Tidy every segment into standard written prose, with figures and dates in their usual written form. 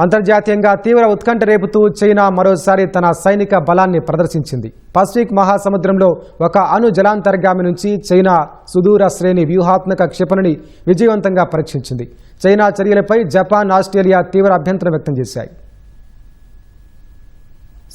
అంతర్జాతీయంగా తీవ్ర ఉత్కంఠ రేపుతూ చైనా మరోసారి తన సైనిక బలాన్ని ప్రదర్శించింది. పసిఫిక్ మహాసముద్రంలో ఒక అణు జలాంతర్గామి నుంచి చైనా సుదూర శ్రేణి వ్యూహాత్మక క్షిపణిని విజయవంతంగా పరీక్షించింది. చైనా చర్యలపై జపాన్, ఆస్ట్రేలియా తీవ్ర అభ్యంతరం వ్యక్తం చేశాయి.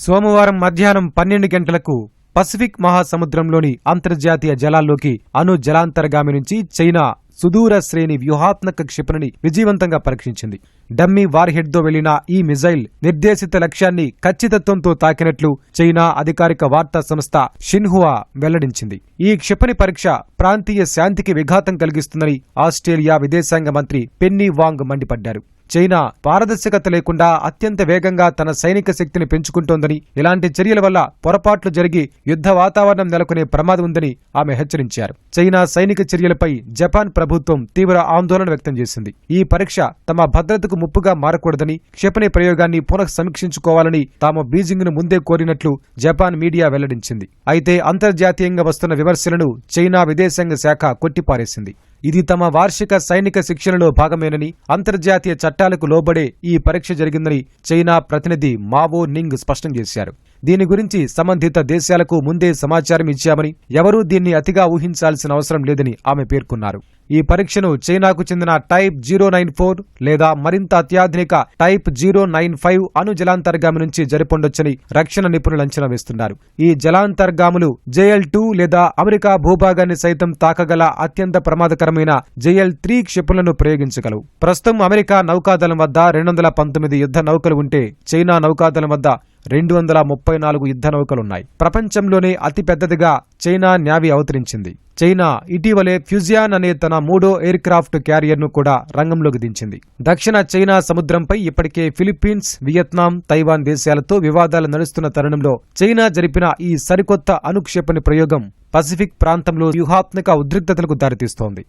సోమవారం మధ్యాహ్నం 12 గంటలకు పసిఫిక్ మహాసముద్రంలోని అంతర్జాతీయ జలాల్లోకి అణు జలాంతర్గామి నుంచి చైనా సుదూర శ్రేణి వ్యూహాత్మక క్షిపణిని విజయవంతంగా పరీక్షించింది. డమ్మీ వార్హెడ్తో వెళ్లిన ఈ మిజైల్ నిర్దేశిత లక్ష్యాన్ని ఖచ్చితత్వంతో తాకినట్లు చైనా అధికారిక వార్తా సంస్థ షిన్హువా వెల్లడించింది. ఈ క్షిపణి పరీక్ష ప్రాంతీయ శాంతికి విఘాతం కలిగిస్తుందని ఆస్ట్రేలియా విదేశాంగ మంత్రి పెన్నీ వాంగ్ మండిపడ్డారు. చైనా పారదర్శకత లేకుండా అత్యంత వేగంగా తన సైనిక శక్తిని పెంచుకుంటోందని, ఇలాంటి చర్యల వల్ల పొరపాట్లు జరిగి యుద్ధ వాతావరణం నెలకొనే ప్రమాదం ఉందని ఆమె హెచ్చరించారు. చైనా సైనిక చర్యలపై జపాన్ ప్రభుత్వం తీవ్ర ఆందోళన వ్యక్తం చేసింది. ఈ పరీక్ష తమ భద్రతకు ముప్పుగా మారకూడదని, క్షిపణి ప్రయోగాన్ని పునఃసమీక్షించుకోవాలని తాము బీజింగ్ను ముందే కోరినట్లు జపాన్ మీడియా వెల్లడించింది. అయితే అంతర్జాతీయంగా వస్తున్న విమర్శలను చైనా విదేశాంగ శాఖ కొట్టిపారేసింది. ఇది తమ వార్షిక సైనిక శిక్షణలో భాగమేనని, అంతర్జాతీయ చట్టాలకు లోబడే ఈ పరీక్ష జరిగిందని చైనా ప్రతినిధి మావో నింగ్ స్పష్టం చేశారు. దీని గురించి సంబంధిత దేశాలకు ముందే సమాచారం ఇచ్చామని, ఎవరూ దీన్ని అతిగా ఊహించాల్సిన అవసరం లేదని ఆమె పేర్కొన్నారు. ఈ పరీక్షను చైనాకు చెందిన టైప్ 094 లేదా మరింత అత్యాధునిక టైప్ 095 అణు జలాంతర్గామి నుంచి జరిపొండొచ్చని రక్షణ నిపుణులు అంచనా వేస్తున్నారు. ఈ జలాంతర్గాములు JL-2 లేదా అమెరికా భూభాగాన్ని సైతం తాకగల అత్యంత ప్రమాదకరమైన JL-3 క్షిపణులను ప్రయోగించగలవు. ప్రస్తుతం అమెరికా నౌకాదళం వద్ద 219 యుద్ధ నౌకలు ఉంటే చైనా నౌకాదళం వద్ద 234 యుద్ధ నౌకలున్నాయి. ప్రపంచంలోనే అతిపెద్దదిగా చైనా నేవీ అవతరించింది. చైనా ఇటీవలే ఫ్యూజియాన్ అనే తన 3వ ఎయిర్ క్రాఫ్ట్ క్యారియర్ను కూడా రంగంలోకి దించింది. దక్షిణ చైనా సముద్రంపై ఇప్పటికే ఫిలిప్పీన్స్, వియత్నాం, తైవాన్ దేశాలతో వివాదాలు నడుస్తున్న తరుణంలో చైనా జరిపిన ఈ సరికొత్త అణుక్షిపణి ప్రయోగం పసిఫిక్ ప్రాంతంలో వ్యూహాత్మక ఉద్రిక్తతలకు దారితీస్తోంది.